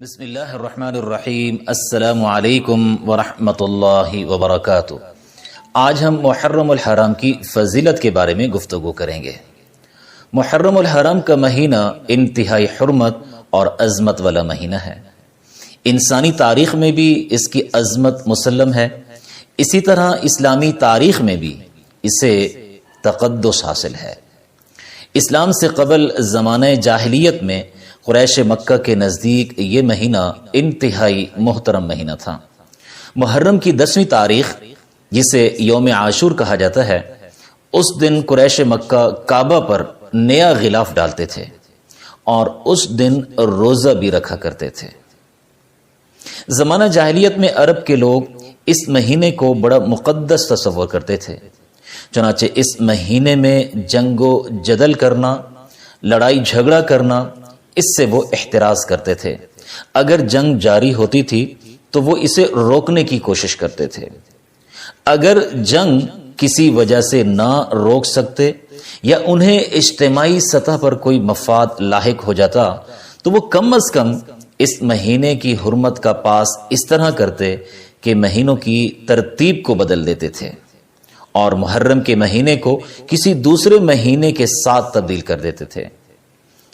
بسم اللہ الرحمن الرحیم۔ السلام علیکم ورحمۃ اللہ وبرکاتہ۔ آج ہم محرم الحرام کی فضیلت کے بارے میں گفتگو کریں گے۔ محرم الحرام کا مہینہ انتہائی حرمت اور عظمت والا مہینہ ہے۔ انسانی تاریخ میں بھی اس کی عظمت مسلم ہے، اسی طرح اسلامی تاریخ میں بھی اسے تقدس حاصل ہے۔ اسلام سے قبل زمانہ جاہلیت میں قریش مکہ کے نزدیک یہ مہینہ انتہائی محترم مہینہ تھا۔ محرم کی 10ویں تاریخ، جسے یوم عاشور کہا جاتا ہے، اس دن قریش مکہ کعبہ پر نیا غلاف ڈالتے تھے اور اس دن روزہ بھی رکھا کرتے تھے۔ زمانہ جاہلیت میں عرب کے لوگ اس مہینے کو بڑا مقدس تصور کرتے تھے، چنانچہ اس مہینے میں جنگ و جدل کرنا، لڑائی جھگڑا کرنا، اس سے وہ احتراز کرتے تھے۔ اگر جنگ جاری ہوتی تھی تو وہ اسے روکنے کی کوشش کرتے تھے۔ اگر جنگ کسی وجہ سے نہ روک سکتے یا انہیں اجتماعی سطح پر کوئی مفاد لاحق ہو جاتا تو وہ کم از کم اس مہینے کی حرمت کا پاس اس طرح کرتے کہ مہینوں کی ترتیب کو بدل دیتے تھے اور محرم کے مہینے کو کسی دوسرے مہینے کے ساتھ تبدیل کر دیتے تھے۔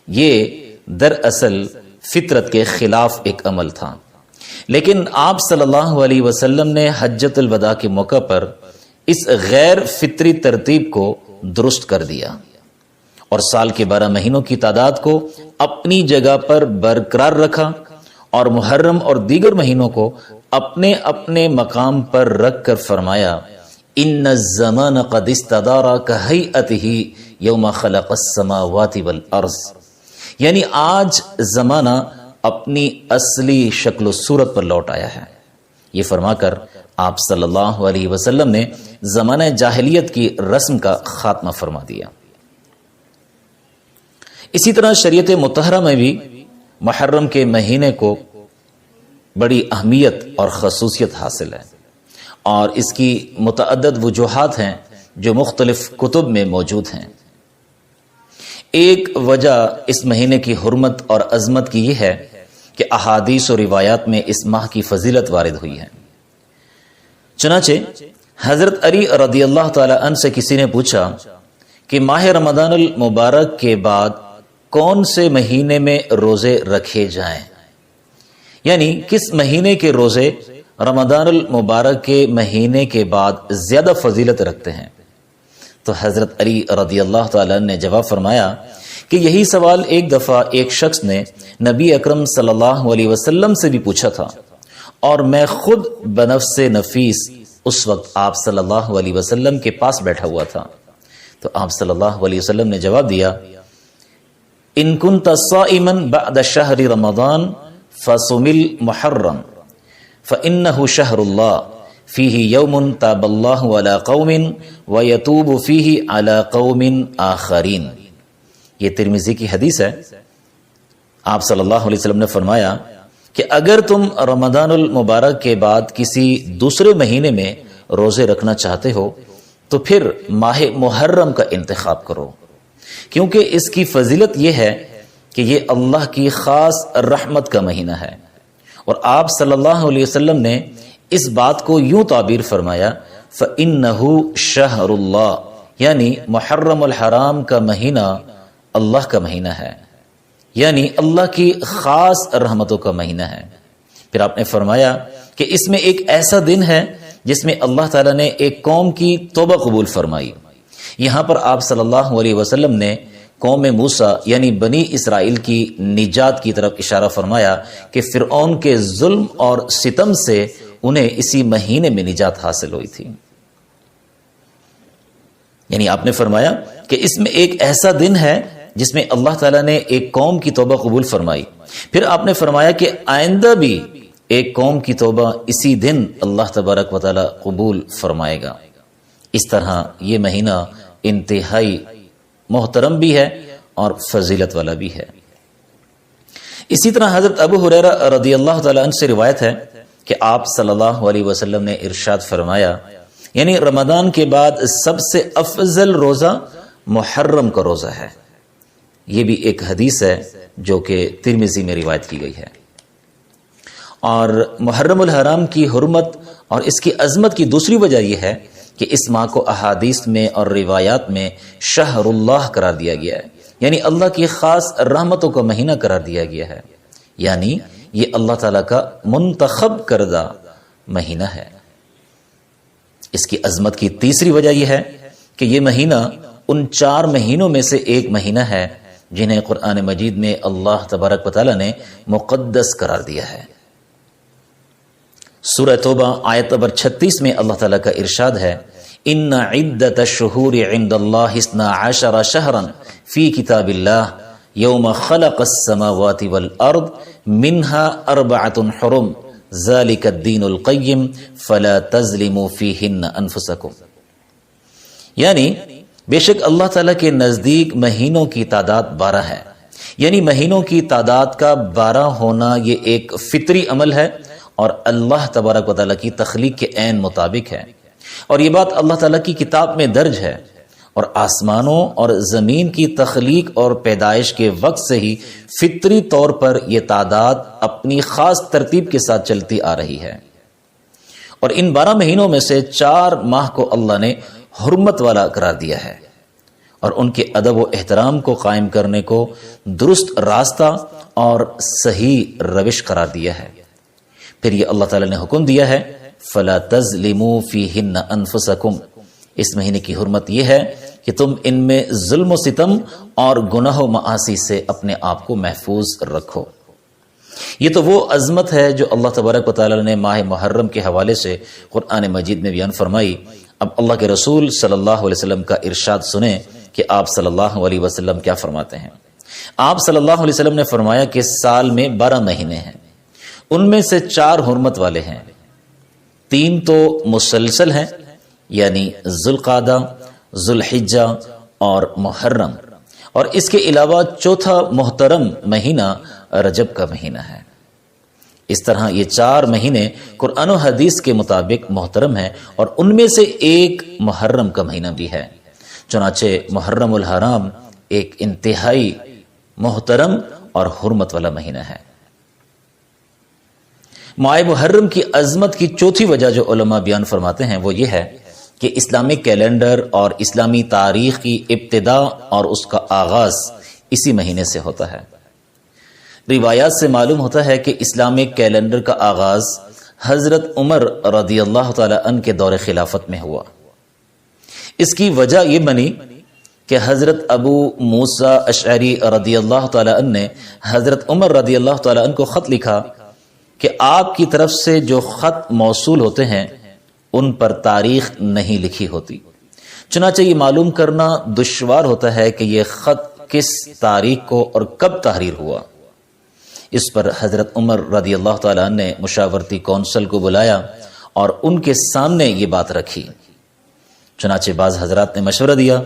یہ دراصل فطرت کے خلاف ایک عمل تھا، لیکن آپ صلی اللہ علیہ وسلم نے حجۃ الوداع کے موقع پر اس غیر فطری ترتیب کو درست کر دیا اور سال کے 12 مہینوں کی تعداد کو اپنی جگہ پر برقرار رکھا اور محرم اور دیگر مہینوں کو اپنے اپنے مقام پر رکھ کر فرمایا، ان الزمان قد استدار کہیئتہ یوم خلق السماوات والارض، یعنی آج زمانہ اپنی اصلی شکل و صورت پر لوٹ آیا ہے۔ یہ فرما کر آپ صلی اللہ علیہ وسلم نے زمانہ جاہلیت کی رسم کا خاتمہ فرما دیا۔ اسی طرح شریعت مطہرہ میں بھی محرم کے مہینے کو بڑی اہمیت اور خصوصیت حاصل ہے اور اس کی متعدد وجوہات ہیں جو مختلف کتب میں موجود ہیں۔ ایک وجہ اس مہینے کی حرمت اور عظمت کی یہ ہے کہ احادیث و روایات میں اس ماہ کی فضیلت وارد ہوئی ہے۔ چنانچہ حضرت علی رضی اللہ تعالی عنہ سے کسی نے پوچھا کہ ماہ رمضان المبارک کے بعد کون سے مہینے میں روزے رکھے جائیں، یعنی کس مہینے کے روزے رمضان المبارک کے مہینے کے بعد زیادہ فضیلت رکھتے ہیں؟ تو حضرت علی رضی اللہ تعالیٰ نے جواب فرمایا کہ یہی سوال ایک دفعہ ایک شخص نے نبی اکرم صلی اللہ علیہ وسلم سے بھی پوچھا تھا اور میں خود بنفس نفیس اس وقت آپ صلی اللہ علیہ وسلم کے پاس بیٹھا ہوا تھا۔ تو آپ صلی اللہ علیہ وسلم نے جواب دیا، ان کنت صائما بعد شہر رمضان فصم المحرم فإنه شہر اللہ فیہ یوم تاب اللہ علی قوم ویتوب فیہ علی قوم آخرین۔ یہ ترمذی کی حدیث ہے۔ آپ صلی اللہ علیہ وسلم نے فرمایا کہ اگر تم رمضان المبارک کے بعد کسی دوسرے مہینے میں روزے رکھنا چاہتے ہو تو پھر ماہ محرم کا انتخاب کرو، کیونکہ اس کی فضیلت یہ ہے کہ یہ اللہ کی خاص رحمت کا مہینہ ہے۔ اور آپ صلی اللہ علیہ وسلم نے اس بات کو یوں تعبیر فرمایا، فَإِنَّهُ شَهْرُ اللَّهِ، یعنی محرم الحرام کا مہینہ اللہ کا مہینہ ہے، یعنی اللہ کی خاص رحمتوں کا مہینہ ہے۔ پھر آپ نے فرمایا کہ اس میں ایک ایسا دن ہے جس میں اللہ تعالیٰ نے ایک قوم کی توبہ قبول فرمائی۔ یہاں پر آپ صلی اللہ علیہ وسلم نے قوم موسیٰ یعنی بنی اسرائیل کی نجات کی طرف اشارہ فرمایا کہ فرعون کے ظلم اور ستم سے انہیں اسی مہینے میں نجات حاصل ہوئی تھی۔ یعنی آپ نے فرمایا کہ اس میں ایک ایسا دن ہے جس میں اللہ تعالیٰ نے ایک قوم کی توبہ قبول فرمائی۔ پھر آپ نے فرمایا کہ آئندہ بھی ایک قوم کی توبہ اسی دن اللہ تبارک و تعالیٰ قبول فرمائے گا۔ اس طرح یہ مہینہ انتہائی محترم بھی ہے اور فضیلت والا بھی ہے۔ اسی طرح حضرت ابو ہریرہ رضی اللہ تعالیٰ عنہ سے روایت ہے کہ آپ صلی اللہ علیہ وسلم نے ارشاد فرمایا، یعنی رمضان کے بعد سب سے افضل روزہ محرم کا روزہ ہے۔ یہ بھی ایک حدیث ہے جو کہ ترمذی میں روایت کی گئی ہے۔ اور محرم الحرام کی حرمت اور اس کی عظمت کی دوسری وجہ یہ ہے کہ اس ماہ کو احادیث میں اور روایات میں شہر اللہ قرار دیا گیا ہے، یعنی اللہ کی خاص رحمتوں کا مہینہ قرار دیا گیا ہے، یعنی یہ اللہ تعالیٰ کا منتخب کردہ مہینہ ہے۔ اس کی عظمت کی تیسری وجہ یہ ہے کہ یہ مہینہ ان 4 مہینوں میں سے ایک مہینہ ہے جنہیں قرآن مجید میں اللہ تبارک و تعالیٰ نے مقدس قرار دیا ہے۔ سورہ توبہ آیت نمبر 36 میں اللہ تعالیٰ کا ارشاد ہے، ان عدت الشہور عند اللہ 12 شہرا فی کتاب اللہ یوم خلق السماوات والارض منها 4 حرم ذالک الدین القیم فلا تظلموا فیہن انفسکم، یعنی بے شک اللہ تعالیٰ کے نزدیک مہینوں کی تعداد 12 ہے، یعنی مہینوں کی تعداد کا 12 ہونا یہ ایک فطری عمل ہے اور اللہ تبارک و تعالیٰ کی تخلیق کے عین مطابق ہے، اور یہ بات اللہ تعالیٰ کی کتاب میں درج ہے، اور آسمانوں اور زمین کی تخلیق اور پیدائش کے وقت سے ہی فطری طور پر یہ تعداد اپنی خاص ترتیب کے ساتھ چلتی آ رہی ہے۔ اور ان 12 مہینوں میں سے 4 ماہ کو اللہ نے حرمت والا قرار دیا ہے اور ان کے ادب و احترام کو قائم کرنے کو درست راستہ اور صحیح روش قرار دیا ہے۔ پھر یہ اللہ تعالیٰ نے حکم دیا ہے فَلَا تَظْلِمُوا فِيهِنَّ أَنفُسَكُمْ، اس مہینے کی حرمت یہ ہے کہ تم ان میں ظلم و ستم اور گناہ و معاصی سے اپنے آپ کو محفوظ رکھو۔ یہ تو وہ عظمت ہے جو اللہ تبارک و تعالیٰ نے ماہ محرم کے حوالے سے قرآن مجید میں بیان فرمائی۔ اب اللہ کے رسول صلی اللہ علیہ وسلم کا ارشاد سنیں کہ آپ صلی اللہ علیہ وسلم کیا فرماتے ہیں۔ آپ صلی اللہ علیہ وسلم نے فرمایا کہ سال میں 12 مہینے ہیں، ان میں سے 4 حرمت والے ہیں، 3 تو مسلسل ہیں یعنی ذوالقعدہ، ذوالحجہ اور محرم، اور اس کے علاوہ 4تھا محترم مہینہ رجب کا مہینہ ہے۔ اس طرح یہ 4 مہینے قرآن و حدیث کے مطابق محترم ہیں، اور ان میں سے ایک محرم کا مہینہ بھی ہے، چنانچہ محرم الحرام ایک انتہائی محترم اور حرمت والا مہینہ ہے۔ ماہ محرم کی عظمت کی 4تھی وجہ جو علماء بیان فرماتے ہیں وہ یہ ہے کہ اسلامک کیلنڈر اور اسلامی تاریخ کی ابتدا اور اس کا آغاز اسی مہینے سے ہوتا ہے۔ روایات سے معلوم ہوتا ہے کہ اسلامک کیلنڈر کا آغاز حضرت عمر رضی اللہ تعالی عنہ کے دور خلافت میں ہوا۔ اس کی وجہ یہ بنی کہ حضرت ابو موسیٰ اشعری رضی اللہ تعالی عنہ نے حضرت عمر رضی اللہ تعالی عنہ کو خط لکھا کہ آپ کی طرف سے جو خط موصول ہوتے ہیں ان پر تاریخ نہیں لکھی ہوتی، چنانچہ یہ معلوم کرنا دشوار ہوتا ہے کہ یہ خط کس تاریخ کو اور کب تحریر ہوا۔ اس پر حضرت عمر رضی اللہ تعالیٰ عنہ نے مشاورتی کونسل کو بلایا اور ان کے سامنے یہ بات رکھی۔ چنانچہ بعض حضرات نے مشورہ دیا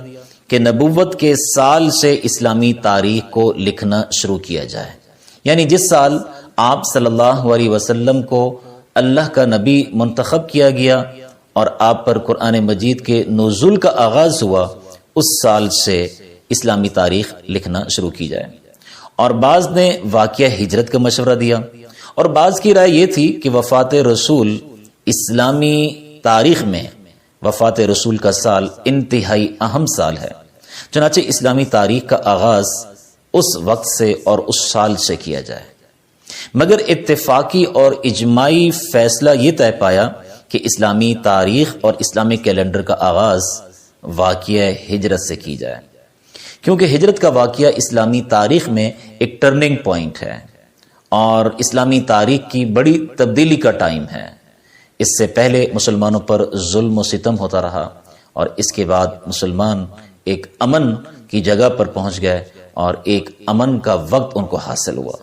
کہ نبوت کے سال سے اسلامی تاریخ کو لکھنا شروع کیا جائے، یعنی جس سال آپ صلی اللہ علیہ وسلم کو اللہ کا نبی منتخب کیا گیا اور آپ پر قرآن مجید کے نزول کا آغاز ہوا، اس سال سے اسلامی تاریخ لکھنا شروع کی جائے۔ اور بعض نے واقعہ ہجرت کا مشورہ دیا، اور بعض کی رائے یہ تھی کہ وفات رسول، اسلامی تاریخ میں وفات رسول کا سال انتہائی اہم سال ہے، چنانچہ اسلامی تاریخ کا آغاز اس وقت سے اور اس سال سے کیا جائے۔ مگر اتفاقی اور اجماعی فیصلہ یہ طے پایا کہ اسلامی تاریخ اور اسلامی کیلنڈر کا آغاز واقعہ ہجرت سے کی جائے، کیونکہ ہجرت کا واقعہ اسلامی تاریخ میں ایک ٹرننگ پوائنٹ ہے اور اسلامی تاریخ کی بڑی تبدیلی کا ٹائم ہے۔ اس سے پہلے مسلمانوں پر ظلم و ستم ہوتا رہا، اور اس کے بعد مسلمان ایک امن کی جگہ پر پہنچ گئے اور ایک امن کا وقت ان کو حاصل ہوا۔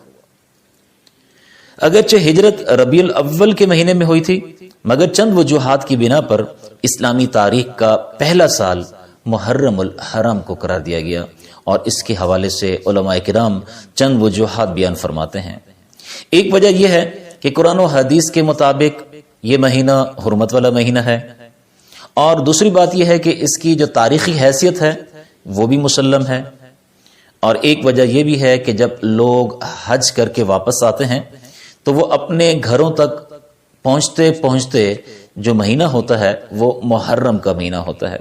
اگرچہ ہجرت ربیع الاول کے مہینے میں ہوئی تھی، مگر چند وجوہات کی بنا پر اسلامی تاریخ کا پہلا سال محرم الحرام کو قرار دیا گیا، اور اس کے حوالے سے علماء کرام چند وجوہات بیان فرماتے ہیں۔ ایک وجہ یہ ہے کہ قرآن و حدیث کے مطابق یہ مہینہ حرمت والا مہینہ ہے، اور دوسری بات یہ ہے کہ اس کی جو تاریخی حیثیت ہے وہ بھی مسلم ہے، اور ایک وجہ یہ بھی ہے کہ جب لوگ حج کر کے واپس آتے ہیں تو وہ اپنے گھروں تک پہنچتے پہنچتے جو مہینہ ہوتا ہے وہ محرم کا مہینہ ہوتا ہے،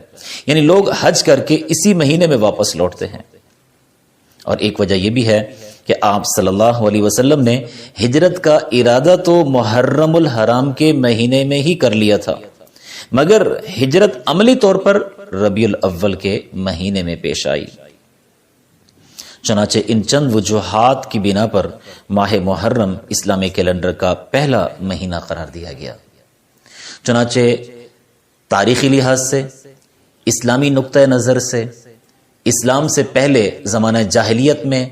یعنی لوگ حج کر کے اسی مہینے میں واپس لوٹتے ہیں۔ اور ایک وجہ یہ بھی ہے کہ آپ صلی اللہ علیہ وسلم نے ہجرت کا ارادہ تو محرم الحرام کے مہینے میں ہی کر لیا تھا، مگر ہجرت عملی طور پر ربیع الاول کے مہینے میں پیش آئی۔ چنانچہ ان چند وجوہات کی بنا پر ماہ محرم اسلامی کیلنڈر کا پہلا مہینہ قرار دیا گیا۔ چنانچہ تاریخی لحاظ سے، اسلامی نقطہ نظر سے، اسلام سے پہلے زمانہ جاہلیت میں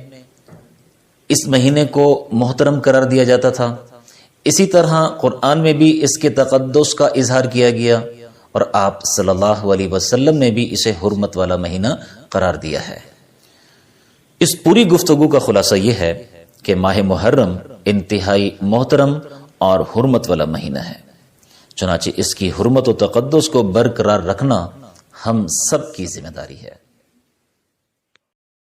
اس مہینے کو محترم قرار دیا جاتا تھا، اسی طرح قرآن میں بھی اس کے تقدس کا اظہار کیا گیا، اور آپ صلی اللہ علیہ وسلم نے بھی اسے حرمت والا مہینہ قرار دیا ہے۔ اس پوری گفتگو کا خلاصہ یہ ہے کہ ماہ محرم انتہائی محترم اور حرمت والا مہینہ ہے، چنانچہ اس کی حرمت و تقدس کو برقرار رکھنا ہم سب کی ذمہ داری ہے۔